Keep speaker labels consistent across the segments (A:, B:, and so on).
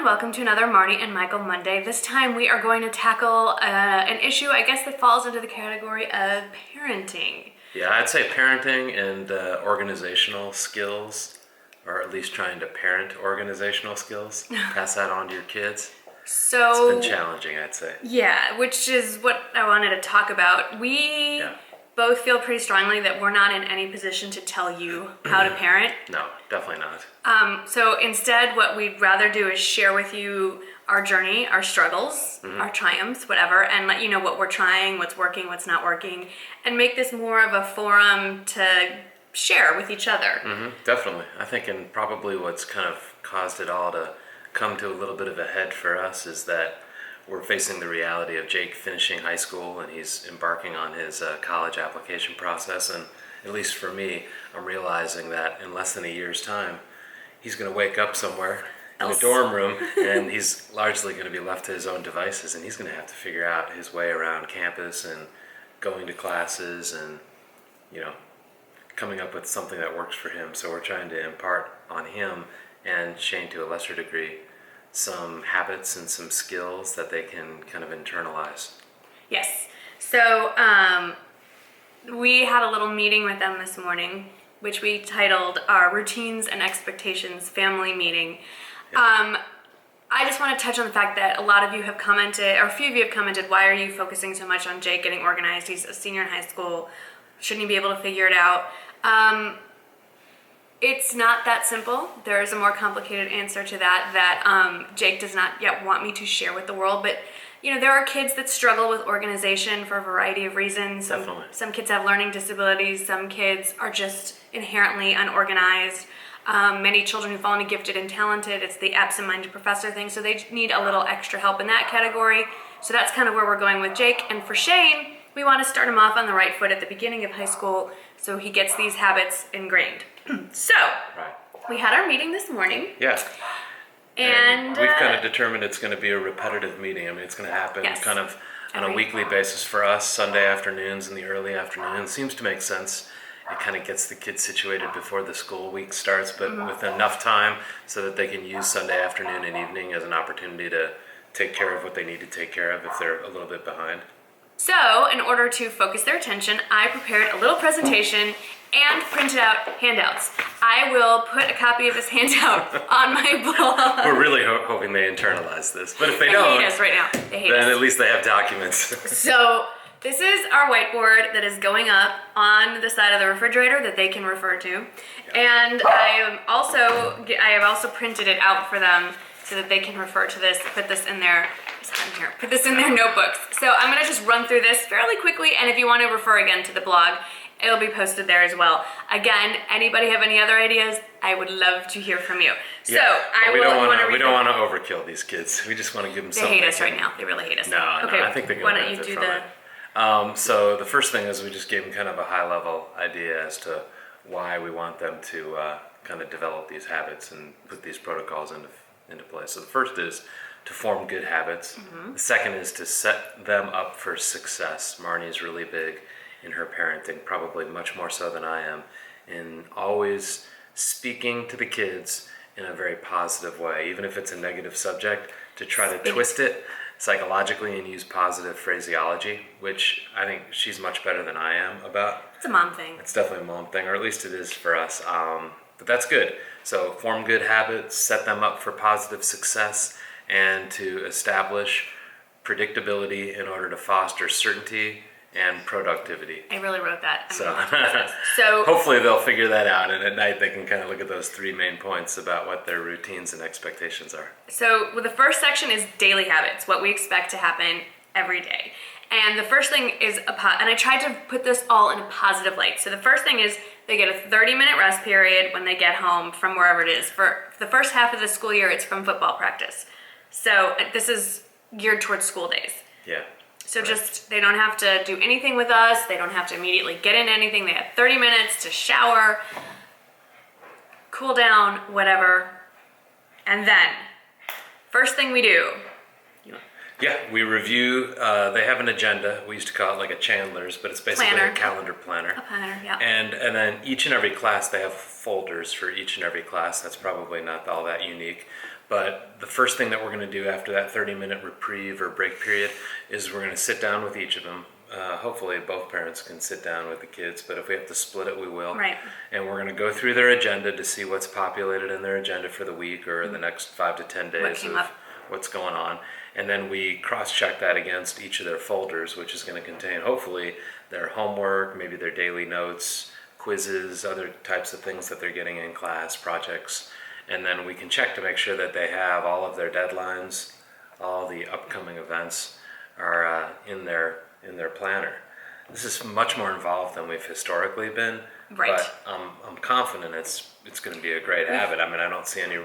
A: everyone, welcome to another Marnie and Michael Monday. This time we are going to tackle an issue, I guess, that falls into the category of parenting.
B: Yeah, I'd say parenting and organizational skills, or at least trying to parent organizational skills, pass that on to your kids.
A: So
B: It's been challenging, I'd say.
A: Yeah, which is what I wanted to talk about. We both feel pretty strongly that we're not in any position to tell you how to parent.
B: No, definitely not.
A: So instead, what we'd rather do is share with you our journey, our struggles, our triumphs, whatever, and let you know what we're trying, what's working, what's not working, and make this more of a forum to share with each other.
B: Definitely. I think, and probably what's kind of caused it all to come to a little bit of a head for us is that we're facing the reality of Jake finishing high school and he's embarking on his college application process. And at least for me, I'm realizing that in less than a year's time, he's going to wake up somewhere in a dorm room and he's largely going to be left to his own devices, and he's going to have to figure out his way around campus and going to classes and, you know, coming up with something that works for him. So we're trying to impart on him and Shane to a lesser degree some habits and some skills that they can kind of internalize.
A: Yes. So we had a little meeting with them this morning, which we titled our Routines and Expectations Family Meeting. I just want to touch on the fact that a lot of you have commented, or a few of you have commented, why are you focusing so much on Jake getting organized? He's a senior in high school. Shouldn't he be able to figure it out? It's not that simple. There is a more complicated answer to that Jake does not yet want me to share with the world. But, you know, there are kids that struggle with organization for a variety of reasons.
B: Definitely.
A: Some kids have learning disabilities. Some kids are just inherently unorganized. Many children who fall into gifted and talented, it's the absent-minded professor thing. So they need a little extra help in that category. So that's kind of where we're going with Jake. And for Shane, we want to start him off on the right foot at the beginning of high school so he gets these habits ingrained. So, we had our meeting this morning.
B: Yeah.
A: And
B: we've kind of determined it's going to be a repetitive meeting. I mean, it's going to happen kind of on a weekly basis for us, Sunday afternoons in the early afternoon. Seems to make sense. It kind of gets the kids situated before the school week starts, but with enough time so that they can use Sunday afternoon and evening as an opportunity to take care of what they need to take care of if they're a little bit behind.
A: So, in order to focus their attention, I prepared a little presentation and printed out handouts. I will put a copy of this handout on my blog.
B: We're really hoping they internalize this, but if they
A: don't,
B: don't,
A: hate us right now. They hate
B: then
A: us.
B: At least they have documents.
A: So, this is our whiteboard that is going up on the side of the refrigerator that they can refer to, and I have also printed it out for them so that they can refer to this. Put this in their notebooks. So I'm gonna just run through this fairly quickly, and if you want to refer again to the blog, it'll be posted there as well. Again, anybody have any other ideas? I would love to hear from you.
B: We don't want to overkill these kids. We just want to give them something.
A: They hate us right now. They really hate us.
B: No, I think they're going to benefit from it. So the first thing is we just gave them kind of a high-level idea as to why we want them to kind of develop these habits and put these protocols into place. So the first is to form good habits. The second is to set them up for success. Marnie's really big in her parenting, probably much more so than I am, in always speaking to the kids in a very positive way, even if it's a negative subject, to try to twist it psychologically and use positive phraseology, which I think she's much better than I am about.
A: It's a mom thing.
B: It's definitely a mom thing, or at least it is for us. But that's good. So form good habits, set them up for positive success, and to establish predictability in order to foster certainty and productivity.
A: I really wrote that.
B: So hopefully they'll figure that out, and at night they can kind of look at those three main points about what their routines and expectations are.
A: So the first section is daily habits, what we expect to happen every day. And the first thing is and I tried to put this all in a positive light. So the first thing is they get a 30-minute rest period when they get home from wherever it is. For the first half of the school year, it's from football practice. So this is geared towards school days.
B: Yeah.
A: So just, they don't have to do anything with us. They don't have to immediately get into anything. They have 30 minutes to shower, cool down, whatever. And then, first thing we do.
B: Yeah, we review, they have an agenda. We used to call it like a Chandler's, but it's basically a calendar planner.
A: A planner, yeah.
B: And then each and every class, they have folders for each and every class. That's probably not all that unique. But the first thing that we're going to do after that 30-minute reprieve or break period is we're going to sit down with each of them. Hopefully both parents can sit down with the kids, but if we have to split it, we will.
A: Right.
B: And we're going to go through their agenda to see what's populated in their agenda for the week or the next 5 to 10 days of what's going on. And then we cross-check that against each of their folders, which is going to contain hopefully their homework, maybe their daily notes, quizzes, other types of things that they're getting in class, projects. And then we can check to make sure that they have all of their deadlines, all the upcoming events are in their planner. This is much more involved than we've historically been,
A: right.
B: But I'm confident it's going to be a great habit. I mean, I don't see any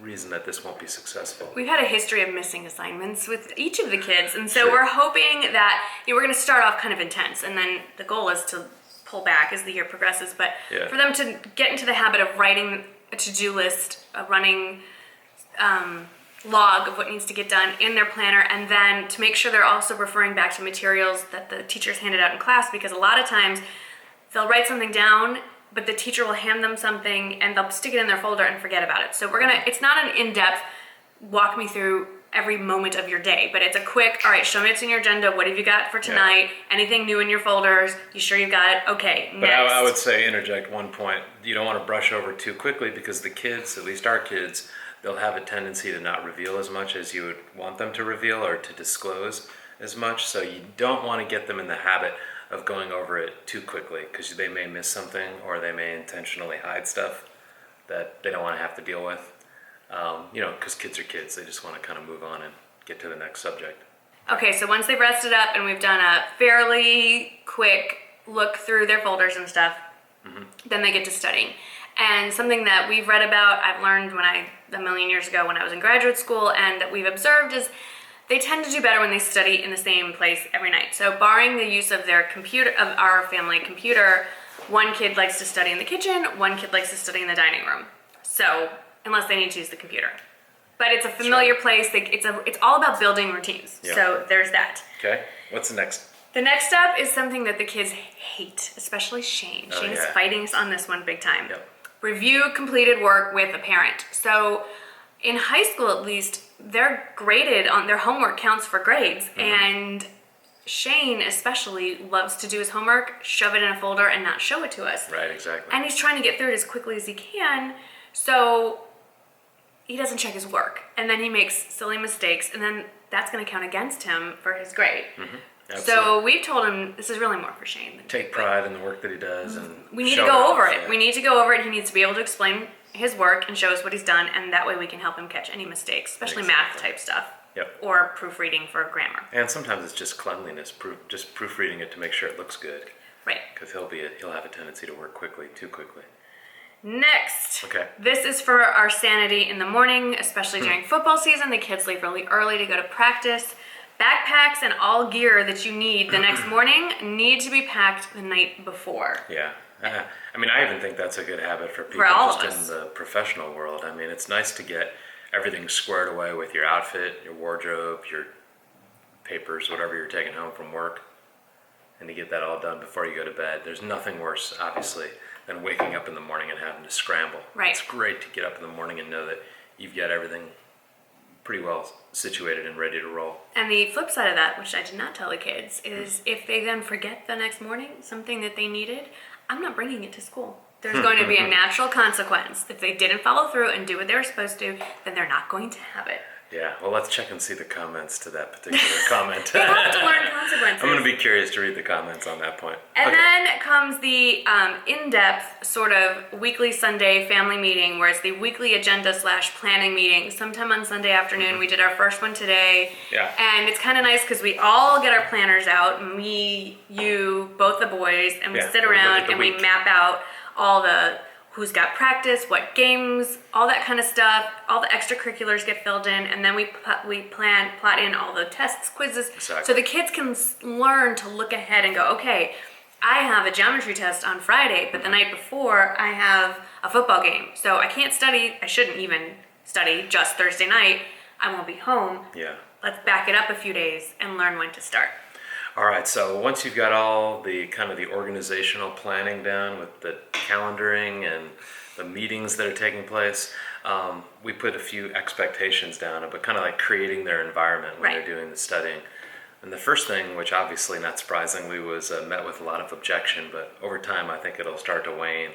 B: reason that this won't be successful.
A: We've had a history of missing assignments with each of the kids, and so we're hoping that we're going to start off kind of intense, and then the goal is to pull back as the year progresses, but for them to get into the habit of writing a to-do list, a running log of what needs to get done in their planner, and then to make sure they're also referring back to materials that the teachers handed out in class, because a lot of times they'll write something down, but the teacher will hand them something and they'll stick it in their folder and forget about it. So it's not an in-depth walk me through every moment of your day, but it's a quick, all right, show me what's in your agenda, what have you got for tonight, anything new in your folders, you sure you got it? Okay, next. But
B: I would say, interject one point, you don't want to brush over too quickly, because the kids, at least our kids, they'll have a tendency to not reveal as much as you would want them to reveal or to disclose as much, so you don't want to get them in the habit of going over it too quickly, because they may miss something or they may intentionally hide stuff that they don't want to have to deal with. Because kids are kids, they just want to kind of move on and get to the next subject.
A: Okay, so once they've rested up and we've done a fairly quick look through their folders and stuff, then they get to studying. And something that we've read about, I've learned a million years ago when I was in graduate school, and that we've observed is they tend to do better when they study in the same place every night. So barring the use of their computer, of our family computer, one kid likes to study in the kitchen, one kid likes to study in the dining room. So, unless they need to use the computer. But it's a familiar place. It's all about building routines. Yeah. So there's that.
B: Okay. What's the next?
A: The next step is something that the kids hate, especially Shane. Shane is fighting us on this one big time.
B: Yep.
A: Review completed work with a parent. So in high school, at least, they're graded on their homework counts for grades. And Shane especially loves to do his homework, shove it in a folder, and not show it to us.
B: Right, exactly.
A: And he's trying to get through it as quickly as he can. So he doesn't check his work, and then he makes silly mistakes, and then that's going to count against him for his grade. So we've told him this is really more for Shane.
B: Take pride in the work that he does, and
A: we need to go over it. We need to go over it. He needs to be able to explain his work and show us what he's done, and that way we can help him catch any mistakes, especially math type stuff. Or proofreading for grammar.
B: And sometimes it's just cleanliness, just proofreading it to make sure it looks good.
A: Right.
B: Because he'll have a tendency to work too quickly.
A: Next, this is for our sanity in the morning, especially during football season. The kids leave really early to go to practice. Backpacks and all gear that you need the next morning need to be packed the night before.
B: Yeah. I mean, I even think that's a good habit for people in the professional world. I mean, it's nice to get everything squared away with your outfit, your wardrobe, your papers, whatever you're taking home from work, and to get that all done before you go to bed. There's nothing worse, obviously, than waking up in the morning and having to scramble.
A: Right.
B: It's great to get up in the morning and know that you've got everything pretty well situated and ready to roll.
A: And the flip side of that, which I did not tell the kids, is if they then forget the next morning something that they needed, I'm not bringing it to school. There's going to be a natural consequence. If they didn't follow through and do what they were supposed to, then they're not going to have it.
B: Yeah, well, let's check and see the comments to that particular comment.
A: They have to learn consequences.
B: I'm going to be curious to read the comments on that point.
A: And then comes the in-depth sort of weekly Sunday family meeting, where it's the weekly agenda / planning meeting. Sometime on Sunday afternoon. We did our first one today.
B: Yeah.
A: And it's kind of nice because we all get our planners out, me, you, both the boys, and we sit around and we map out all the who's got practice, what games, all that kind of stuff. All the extracurriculars get filled in, and then we plot in all the tests, quizzes, so the kids can learn to look ahead and go, okay, I have a geometry test on Friday, but the night before I have a football game, so I can't study. I shouldn't even study just Thursday night. I won't be home.
B: Yeah.
A: Let's back it up a few days and learn when to start.
B: All right, so once you've got all the kind of the organizational planning down with the calendaring and the meetings that are taking place, we put a few expectations down, but kind of like creating their environment when
A: Right.
B: they're doing the studying. And the first thing, which obviously not surprisingly was met with a lot of objection, but over time I think it'll start to wane,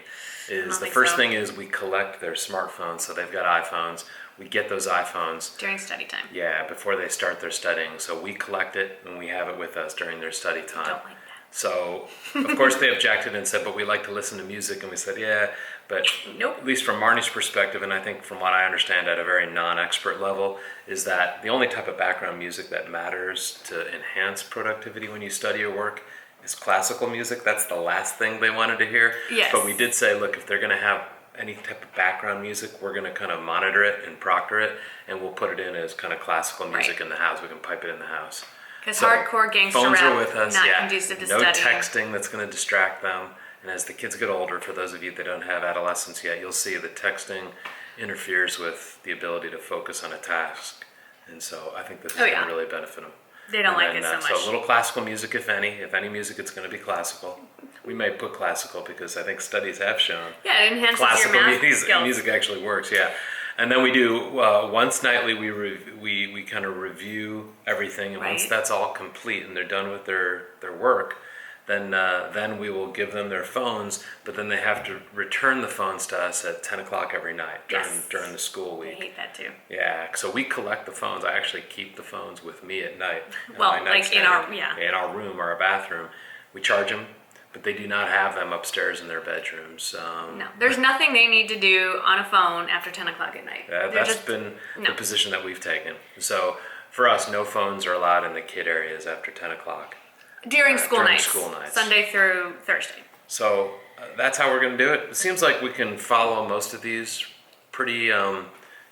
B: is the first thing is we collect their smartphones. So they've got iPhones. We get those iPhones.
A: During study time.
B: Yeah, before they start their studying. So we collect it and we have it with us during their study time.
A: Don't like that.
B: So, of course, they objected and said, but we like to listen to music. And we said, yeah, but
A: Nope.
B: at least from Marnie's perspective, and I think from what I understand at a very non-expert level, is that the only type of background music that matters to enhance productivity when you study or work is classical music. That's the last thing they wanted to hear.
A: Yes.
B: But we did say, look, if they're going to have any type of background music, we're going to kind of monitor it and proctor it, and we'll put it in as kind of classical music in the house. We can pipe it in the house.
A: Because
B: So,
A: hardcore gangster
B: phones
A: rap,
B: are with us,
A: not
B: yeah.
A: conducive to
B: No
A: studying.
B: texting that's going to distract them. And as the kids get older, for those of you that don't have adolescents yet, you'll see that texting interferes with the ability to focus on a task. And so I think this is going to really benefit them.
A: They don't like
B: And
A: it
B: then,
A: so much.
B: So a little classical music, if any music, it's going to be classical. We may put classical because I think studies have shown
A: Yeah, it enhances
B: classical
A: your math skills.
B: music actually works, yeah. And then we do once nightly. We kind of review everything, and once
A: Right.
B: that's all complete and they're done with their work, then we will give them their phones. But then they have to return the phones to us at 10 o'clock every night during the school
A: I
B: week.
A: hate that too.
B: Yeah, so we collect the phones. I actually keep the phones with me at night.
A: Well,
B: my
A: like
B: nightstand.
A: in our- yeah.
B: In our room or our bathroom. We charge them, but they do not have them upstairs in their bedrooms.
A: No, there's nothing they need to do on a phone after 10 o'clock at night. They're
B: That's
A: just-
B: been
A: no.
B: the position that we've taken. So for us, no phones are allowed in the kid areas after 10 o'clock.
A: during school
B: during
A: nights.
B: school nights.
A: Sunday through Thursday.
B: So that's how we're going to do it. It seems like we can follow most of these pretty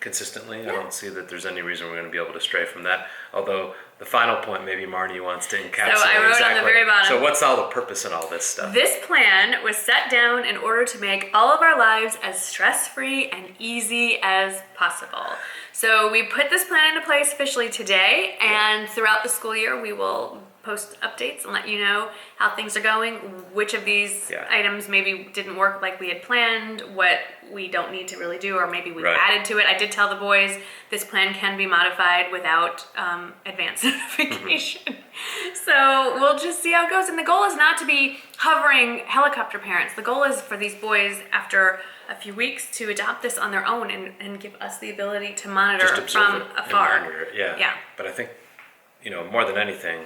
B: consistently. I don't see that there's any reason we're going to be able to stray from that. Although the final point, maybe Marnie wants to encapsulate.
A: So I wrote
B: exactly.
A: on the very bottom.
B: So what's all the purpose in all this stuff?
A: This plan was set down in order to make all of our lives as stress-free and easy as possible. So we put this plan into place officially today, and throughout the school year we will post updates and let you know how things are going, which of these items maybe didn't work like we had planned, what we don't need to really do, or maybe we've added to it. I did tell the boys this plan can be modified without advance notification. So we'll just see how it goes. And the goal is not to be hovering helicopter parents. The goal is for these boys, after a few weeks, to adopt this on their own and give us the ability to monitor
B: Just observe
A: from
B: it and
A: afar.
B: monitor it, yeah. But I think, more than anything,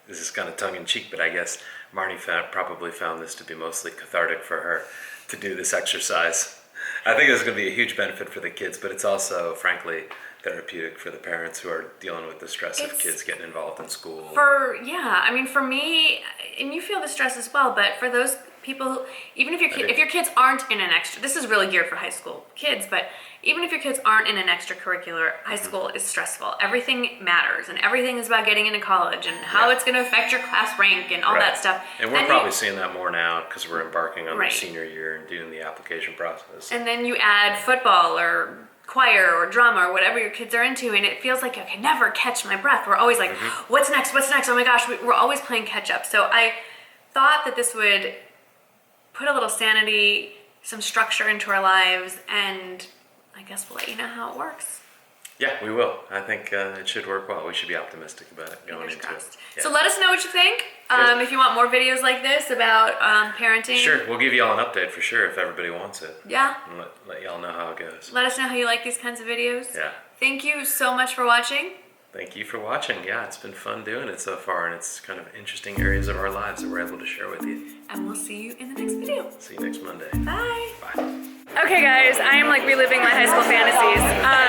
B: this is kind of tongue-in-cheek, but I guess Marnie probably found this to be mostly cathartic for her to do this exercise. I think it's going to be a huge benefit for the kids, but it's also, frankly, therapeutic for the parents who are dealing with the stress of kids getting involved in school.
A: For me, and you feel the stress as well, but for those people, even if your kids aren't in an extra, this is really geared for high school kids, but even if your kids aren't in an extracurricular, high school is stressful. Everything matters, and everything is about getting into college and how it's going to affect your class rank and all that stuff.
B: And we're probably seeing that more now because we're embarking on our senior year and doing the application process.
A: And then you add football or choir or drama or whatever your kids are into, and it feels like I can never catch my breath. We're always like, what's next? Oh my gosh, we're always playing catch up. So I thought that this would put a little sanity, some structure into our lives, and I guess we'll let you know how it works.
B: Yeah, we will. I think it should work well. We should be optimistic about it going
A: Fingers
B: into
A: crossed.
B: it. Yeah.
A: So let us know what you think. If you want more videos like this about parenting.
B: Sure, we'll give you all an update for sure if everybody wants it.
A: Yeah.
B: And let y'all know how it goes.
A: Let us know how you like these kinds of videos.
B: Yeah.
A: Thank you so much for watching.
B: Thank you for watching. Yeah, it's been fun doing it so far, and it's kind of interesting areas of our lives that we're able to share with you.
A: And we'll see you in the next video.
B: See you next Monday.
A: Bye.
B: Bye.
A: Okay guys, I am like reliving my high school fantasies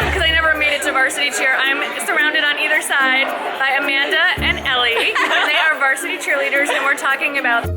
A: because I never made it to varsity cheer. I'm surrounded on either side by Amanda and Ellie, and they are varsity cheerleaders, and we're talking about